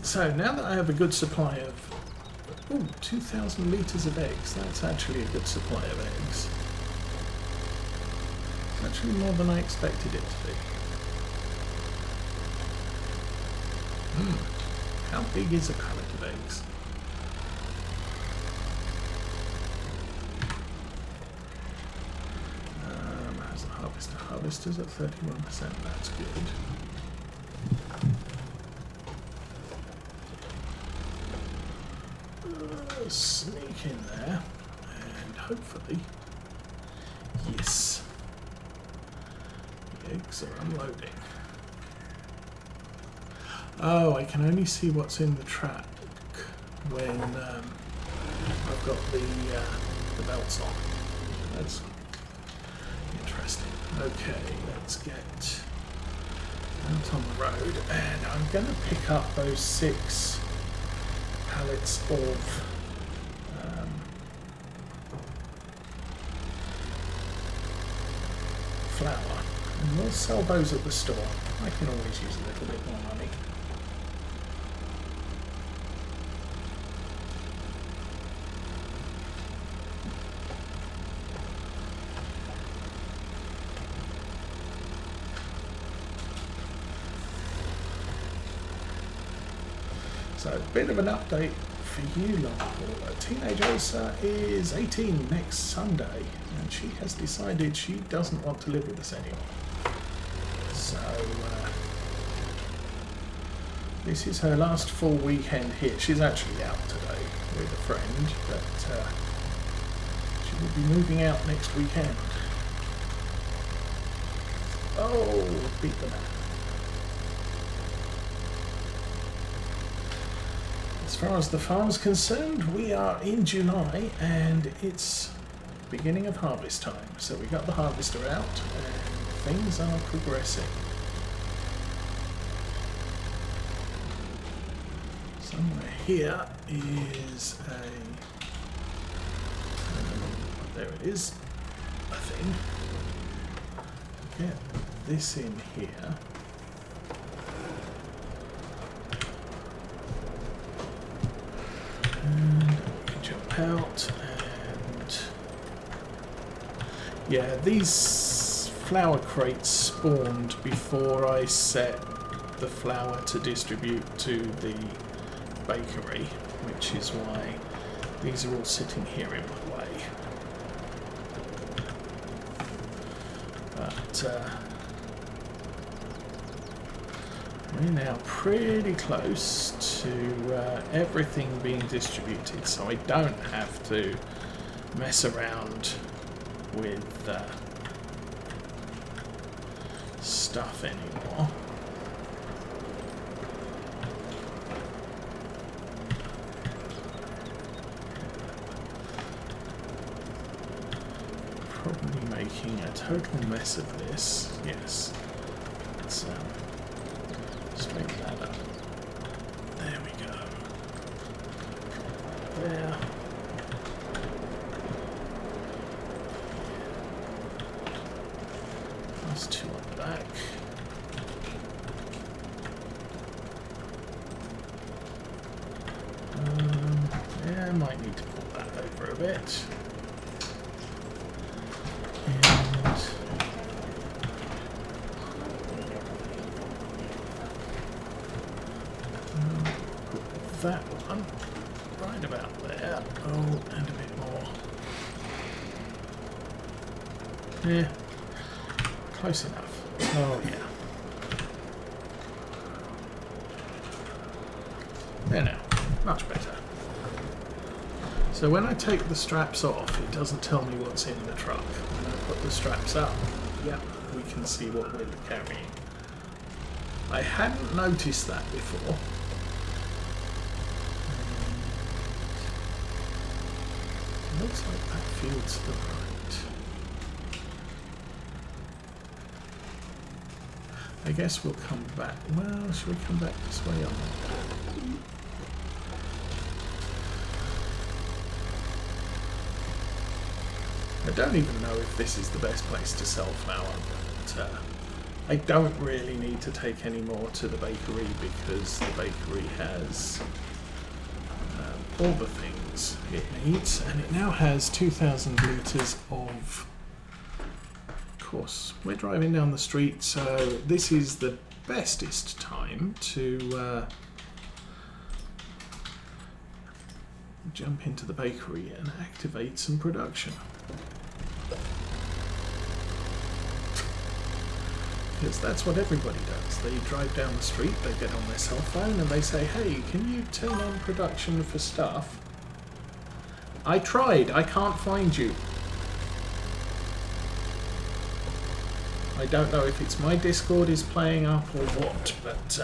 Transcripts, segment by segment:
So now that I have a good supply of 2,000 litres of eggs, that's actually a good supply of eggs. It's actually more than I expected it to be. How big is a pallet of eggs? How's the harvester? Harvester's at 31%, that's good. Sneak in there and hopefully, yes, the eggs are unloading. Oh, I can only see what's in the truck when I've got the belts on. That's interesting. Okay, let's get out on the road, and I'm going to pick up those 6 pallets of flour, and we'll sell those at the store. I can always use a little bit more money. So a bit of an update for you, long hauler. Teenage Osa is 18 next Sunday, and she has decided she doesn't want to live with us anymore. So this is her last full weekend here. She's actually out today with a friend, but she will be moving out next weekend. Oh, beat the man. As far as the farm's concerned, we are in July and it's beginning of harvest time. So we got the harvester out and things are progressing. Somewhere here is there it is, I think. Get this in here. And we can jump out, and yeah, these flour crates spawned before I set the flour to distribute to the bakery, which is why these are all sitting here in my way. But we're now pretty close to everything being distributed, so I don't have to mess around with stuff anymore. Probably making a total mess of this. Yes. Let's straighten that up. There we go. There. Plus 2 on the back. Yeah, I might need to pull that over a bit. That one right about there. Oh, and a bit more. Yeah, close enough. Oh yeah. There now, much better. So when I take the straps off, it doesn't tell me what's in the truck. When I put the straps up, yep, we can see what we're carrying. I hadn't noticed that before. Looks like that field to the right. I guess we'll come back. Well, should we come back this way or not? I don't even know if this is the best place to sell flour, but I don't really need to take any more to the bakery because the bakery has all the things it needs, and it now has 2,000 litres of course. We're driving down the street, so this is the bestest time to jump into the bakery and activate some production. Because that's what everybody does. They drive down the street, they get on their cell phone and they say, hey, can you turn on production for stuff? I tried, I can't find you. I don't know if it's my Discord is playing up or what, but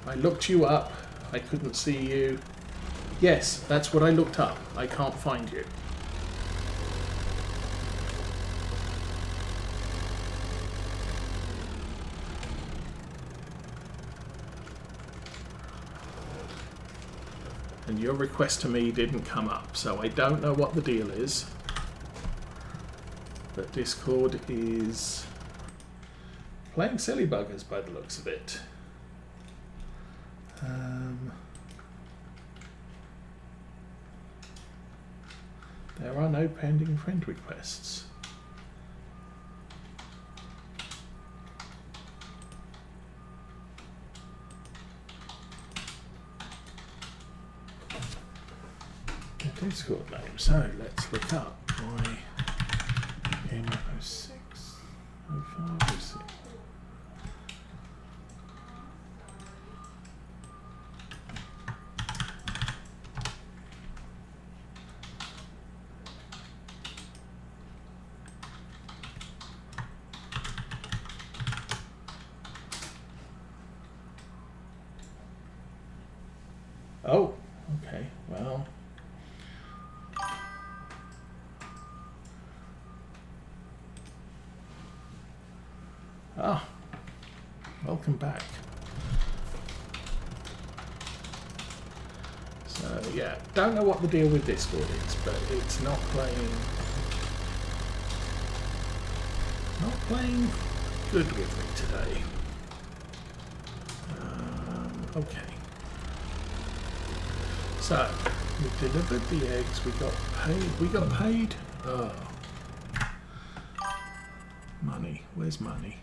I looked you up, I couldn't see you. Yes, that's what I looked up, I can't find you. And your request to me didn't come up, so I don't know what the deal is. But Discord is playing silly buggers by the looks of it. There are no pending friend requests. The Discord name. So let's look up my M06, 05, 06. Oh, okay, well. Ah, welcome back. So yeah, don't know what the deal with Discord is, but it's not playing good with me today. Okay. So we delivered the eggs. We got paid. We got paid. Oh, money. Where's money?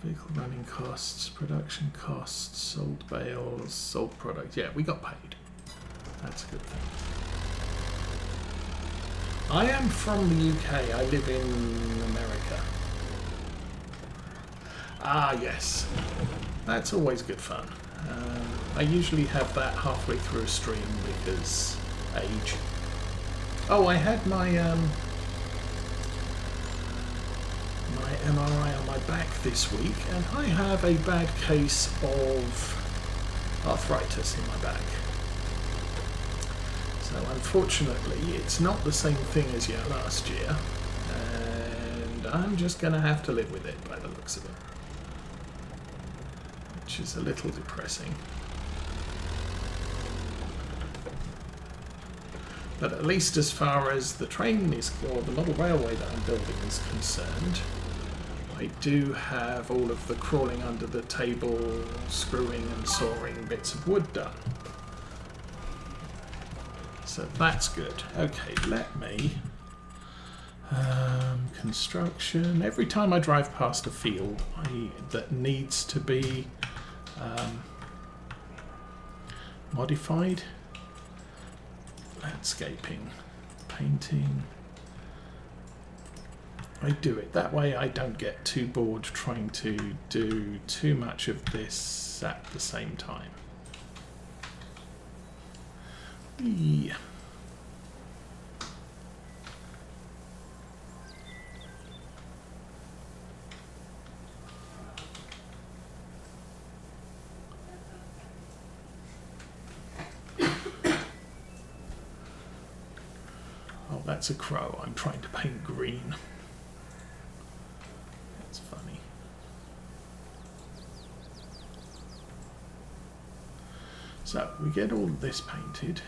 Vehicle running costs, production costs, sold bales, sold product. Yeah, we got paid. That's a good thing. I am from the UK. I live in America. Ah, yes. That's always good fun. I usually have that halfway through a stream because age. Oh, I had my MRI on my back this week, and I have a bad case of arthritis in my back. So unfortunately, it's not the same thing as last year, and I'm just going to have to live with it by the looks of it, which is a little depressing. But at least as far as the train is, or the model railway that I'm building is concerned, I do have all of the crawling under the table, screwing and sawing bits of wood done. So that's good. Okay, let me... construction. Every time I drive past a field that needs to be modified, landscaping, painting, I do it. That way I don't get too bored trying to do too much of this at the same time. Yeah. Oh, that's a crow. I'm trying to paint green. That's funny. So we get all of this painted.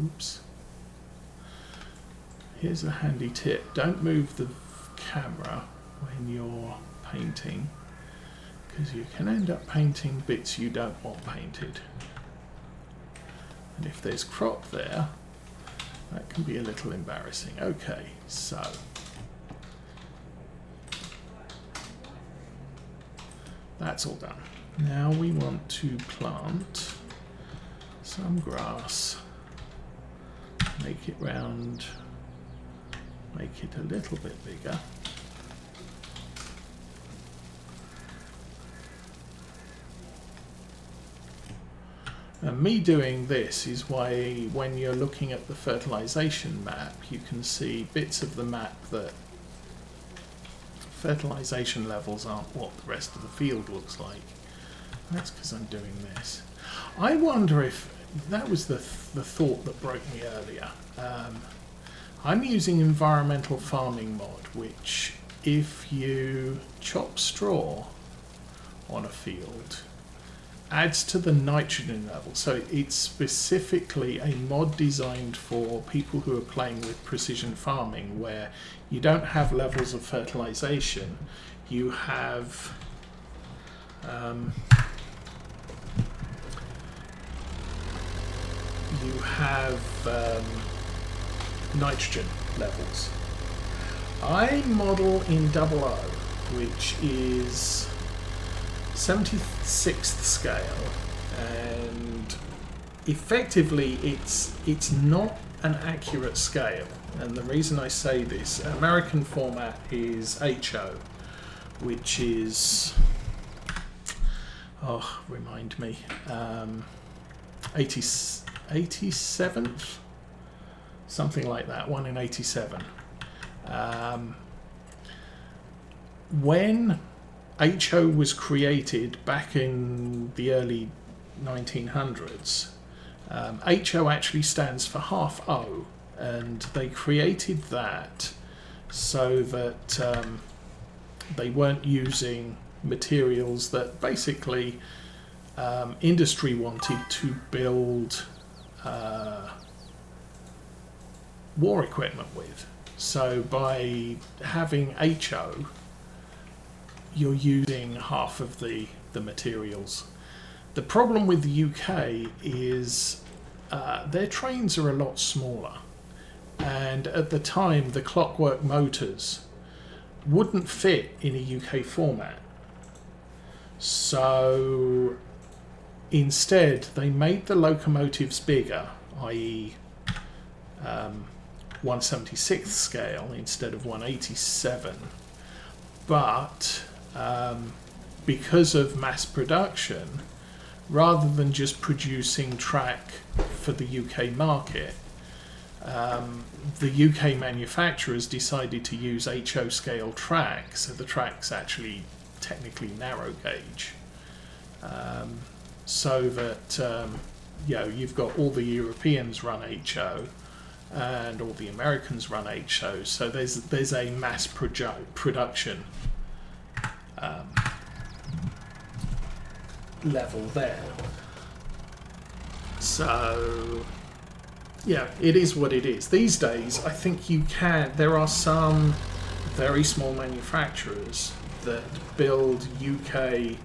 Oops. Here's a handy tip. Don't move the camera when you're painting, because you can end up painting bits you don't want painted. And if there's crop there, that can be a little embarrassing. Okay, so that's all done. Now we want to plant some grass, make it round, make it a little bit bigger. And me doing this is why when you're looking at the fertilization map, you can see bits of the map that fertilization levels aren't what the rest of the field looks like. That's because I'm doing this. I wonder if that was the thought that broke me earlier. I'm using environmental farming mod, which if you chop straw on a field, adds to the nitrogen level. So it's specifically a mod designed for people who are playing with precision farming, where you don't have levels of fertilization, you have nitrogen levels. I model in 00, which is 76th scale, and effectively it's not an accurate scale. And the reason I say this, American format is HO, which is, remind me, 87th, something like that, 1 in 87. When HO was created back in the early 1900s, HO actually stands for half O, and they created that so that they weren't using materials that basically industry wanted to build war equipment with. So by having HO, you're using half of the materials. The problem with the UK is their trains are a lot smaller, and at the time the clockwork motors wouldn't fit in a UK format. So instead they made the locomotives bigger, i.e. 176th scale instead of 187, but because of mass production, rather than just producing track for the UK market, the UK manufacturers decided to use HO scale track, so the track's actually technically narrow gauge, so that you've got all the Europeans run HO and all the Americans run HO, so there's a mass production level there. So yeah, it is what it is. These days I think there are some very small manufacturers that build UK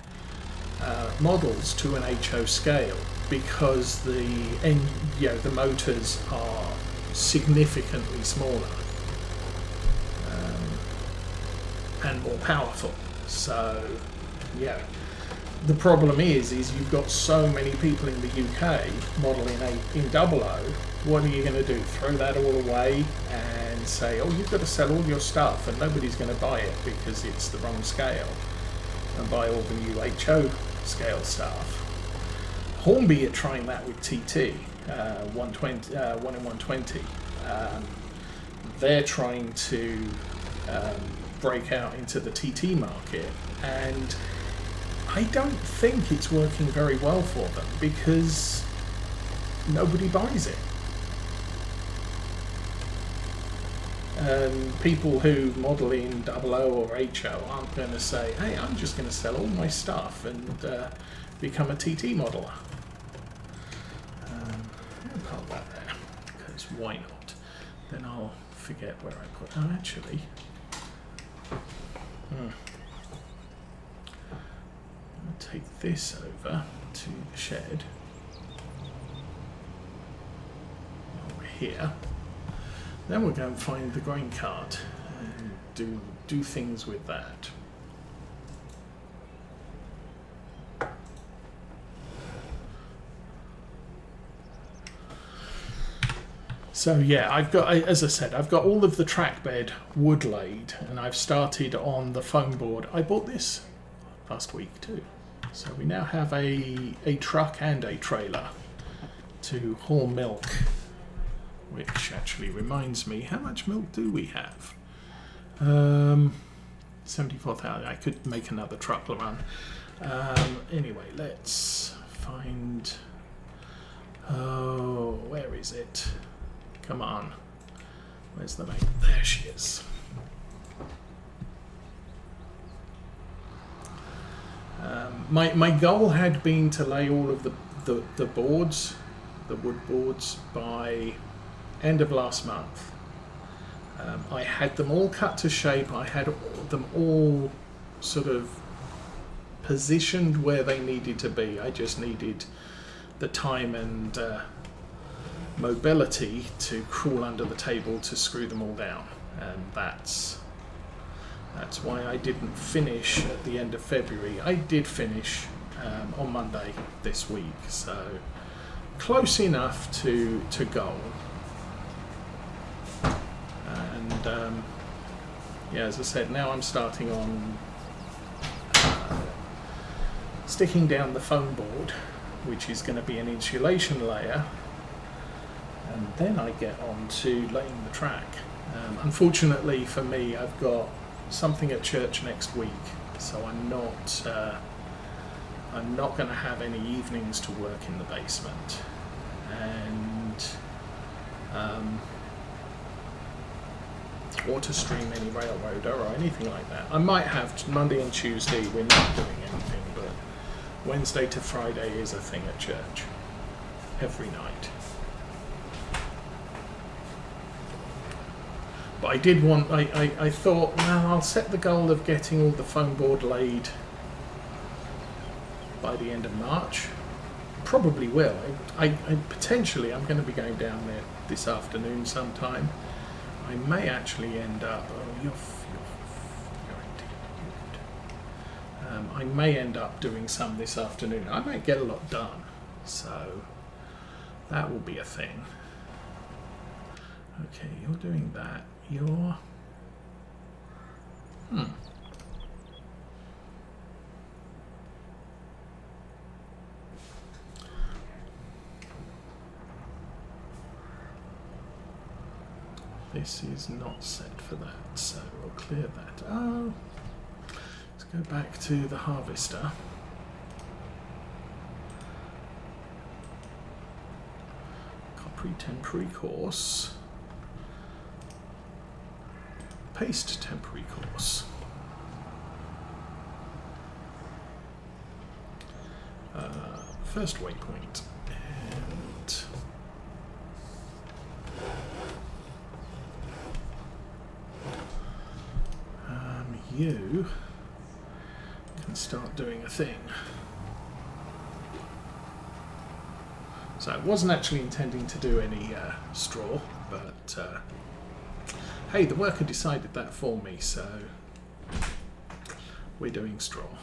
models to an HO scale, because the motors are significantly smaller and more powerful. So yeah, the problem is you've got so many people in the UK modeling in 00. What are you going to do? Throw that all away and say, oh, you've got to sell all your stuff and nobody's going to buy it because it's the wrong scale, and buy all the new HO scale stuff? Hornby are trying that with TT 120, 1 in 120. They're trying to break out into the TT market, and I don't think it's working very well for them because nobody buys it. And people who model in 00 or HO aren't going to say, hey, I'm just going to sell all my stuff and become a TT modeler. I'll park that there, because why not? Then I'll forget where I put. Oh, actually. I'll take this over to the shed. Over here. Then we'll go and find the grain cart and do things with that. So yeah, as I said, I've got all of the track bed wood laid, and I've started on the foam board. I bought this last week too. So we now have a truck and a trailer to haul milk, which actually reminds me, how much milk do we have? 74,000. I could make another truck run. Anyway, let's find... Oh, where is it? Come on. Where's the mate? There she is. My goal had been to lay all of the boards, the wood boards, by end of last month. I had them all cut to shape. I had them all sort of positioned where they needed to be. I just needed the time and mobility to crawl under the table to screw them all down, and that's why I didn't finish at the end of February. I did finish on Monday this week, so close enough to goal. And yeah, as I said, now I'm starting on sticking down the foam board, which is going to be an insulation layer, and then I get on to laying the track. Unfortunately for me, I've got something at church next week, so I'm not going to have any evenings to work in the basement, and or to stream any railroader or anything like that. I might have Monday and Tuesday, we're not doing anything, but Wednesday to Friday is a thing at church every night. But I did want, I thought, well, I'll set the goal of getting all the foam board laid by the end of March. Probably will. I potentially, I'm going to be going down there this afternoon sometime. I may actually end up, I may end up doing some this afternoon. I might get a lot done, so that will be a thing. Okay, you're doing that. You're... This is not set for that, so we'll clear that. Oh, let's go back to the harvester. Copy temporary course. Paste temporary course. First waypoint. And you can start doing a thing. So I wasn't actually intending to do any straw, but hey, the worker decided that for me, so we're doing straw.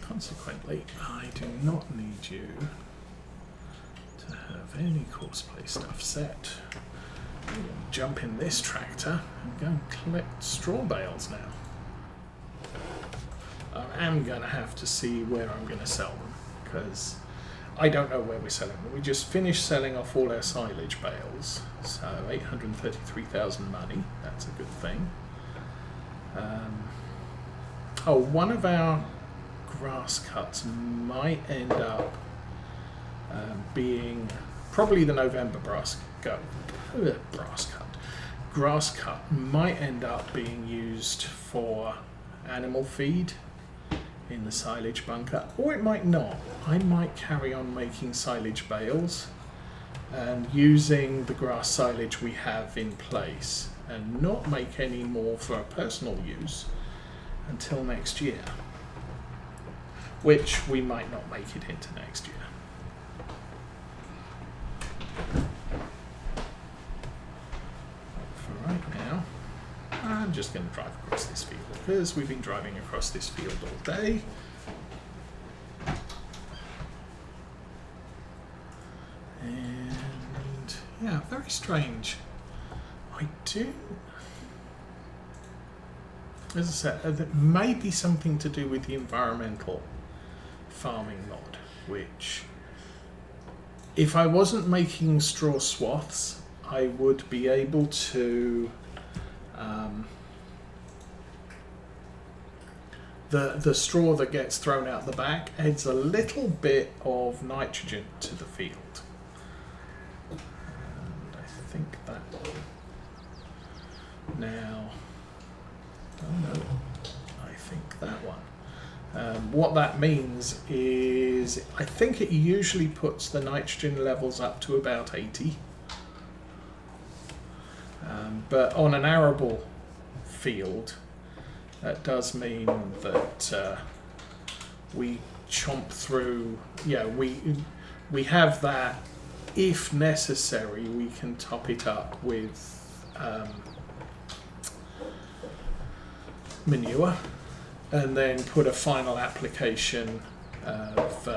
Consequently, I do not need you to have any courseplay stuff set. I'm going to jump in this tractor and go and collect straw bales now. I am going to have to see where I'm going to sell them, because I don't know where we're selling them. We just finished selling off all our silage bales, so 833,000 money, that's a good thing. Oh, one of our grass cuts might end up being probably the November grass cut might end up being used for animal feed in the silage bunker, or it might not. I might carry on making silage bales and using the grass silage we have in place and not make any more for personal use until next year, which we might not make it into next year. For right now, I'm just going to drive across this field because we've been driving across this field all day. And yeah, very strange. I do, as I said, there may be something to do with the environmental farming mod, which if I wasn't making straw swaths, I would be able to the straw that gets thrown out the back adds a little bit of nitrogen to the field. And I think that now, oh no, I think that one. What that means is I think it usually puts the nitrogen levels up to about 80. But on an arable field, that does mean that we chomp through, we have that. If necessary, we can top it up with manure and then put a final application of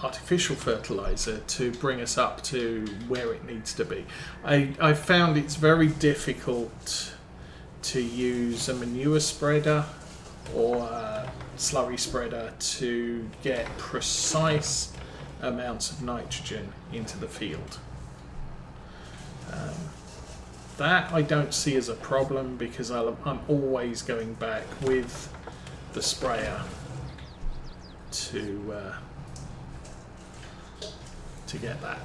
artificial fertilizer to bring us up to where it needs to be. I found it's very difficult to use a manure spreader or a slurry spreader to get precise amounts of nitrogen into the field. That I don't see as a problem because I'm always going back with the sprayer to get that,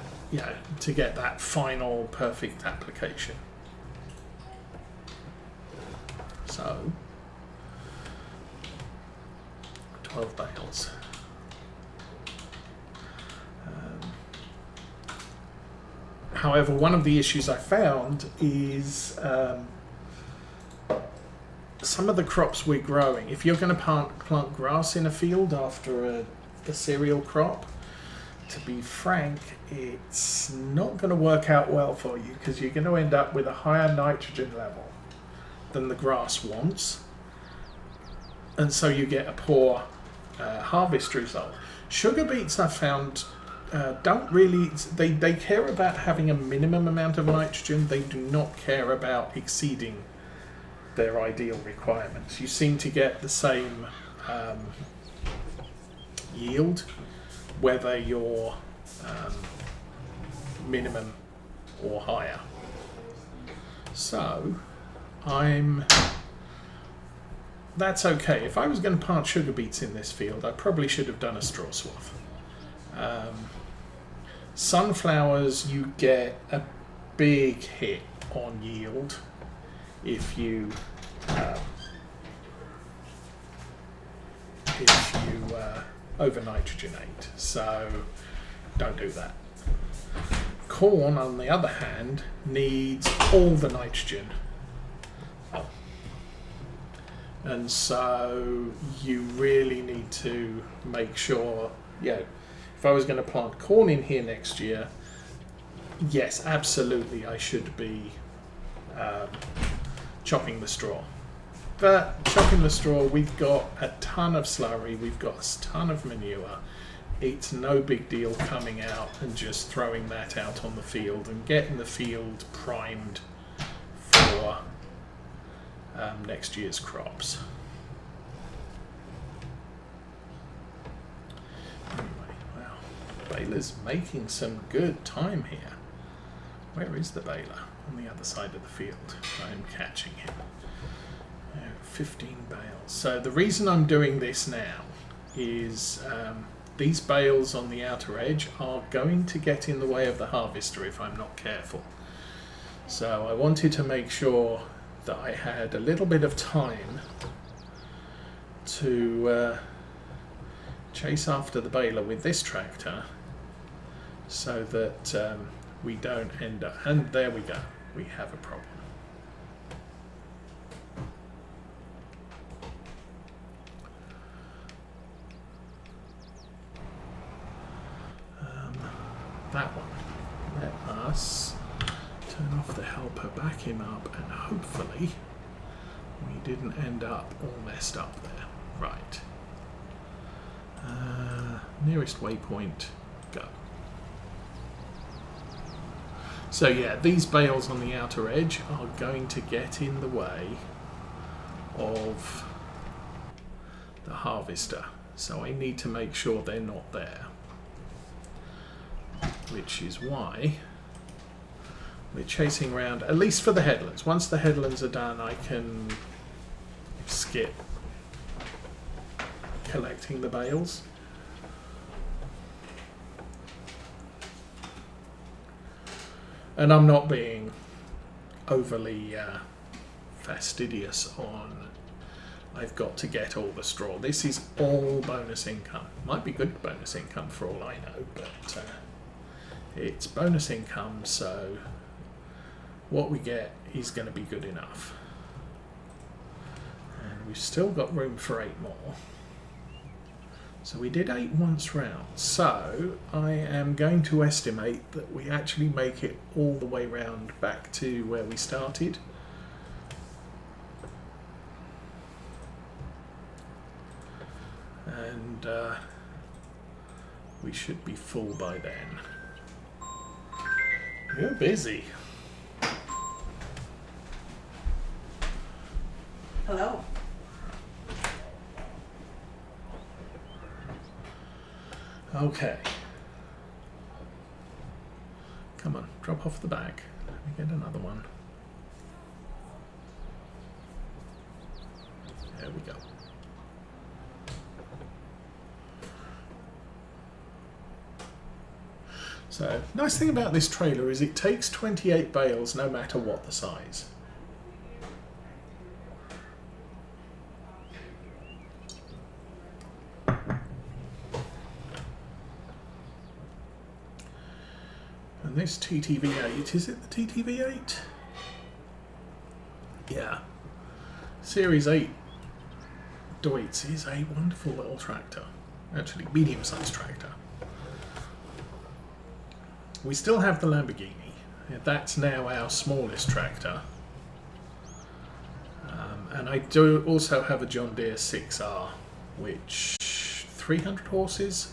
to get that final perfect application. So 12 bales. However, one of the issues I found is some of the crops we're growing, if you're going to plant grass in a field after a cereal crop, to be frank, it's not going to work out well for you because you're going to end up with a higher nitrogen level than the grass wants, and so you get a poor harvest result. Sugar beets, I found, don't really, they care about having a minimum amount of nitrogen. They do not care about exceeding their ideal requirements. You seem to get the same yield whether you're minimum or higher. So that's okay. If I was going to plant sugar beets in this field, I probably should have done a straw swath. Sunflowers, you get a big hit on yield if you over nitrogenate, so don't do that. Corn, on the other hand, needs all the nitrogen. And so you really need to make sure, if I was going to plant corn in here next year, yes, absolutely, I should be chopping the straw. But chopping the straw, we've got a ton of slurry, we've got a ton of manure. It's no big deal coming out and just throwing that out on the field and getting the field primed for next year's crops. Anyway, wow, baler's making some good time here. Where is the baler? On the other side of the field. I'm catching him. 15 bales. So the reason I'm doing this now is these bales on the outer edge are going to get in the way of the harvester if I'm not careful. So I wanted to make sure that I had a little bit of time to chase after the baler with this tractor so that we don't end up, and there we go, we have a problem. That one. Let us turn off the helper, back him up, and hopefully we didn't end up all messed up there. Right. Nearest waypoint, go. So yeah, these bales on the outer edge are going to get in the way of the harvester. So I need to make sure they're not there. Which is why we're chasing around, at least for the headlands. Once the headlands are done, I can skip collecting the bales. And I'm not being overly fastidious on I've got to get all the straw. This is all bonus income. Might be good bonus income for all I know, but it's bonus income, so what we get is going to be good enough. And we've still got room for 8 more. So we did 8 once round. So I am going to estimate that we actually make it all the way round back to where we started. And we should be full by then. You're busy. Hello. Okay. Come on, drop off the bag. Let me get another one. There we go. So, nice thing about this trailer is it takes 28 bales no matter what the size. And this TTV8, is it the TTV8? Yeah. Series 8 Deutz is a wonderful little tractor. Actually, medium-sized tractor. We still have the Lamborghini. That's now our smallest tractor. And I do also have a John Deere 6R, which 300 horses.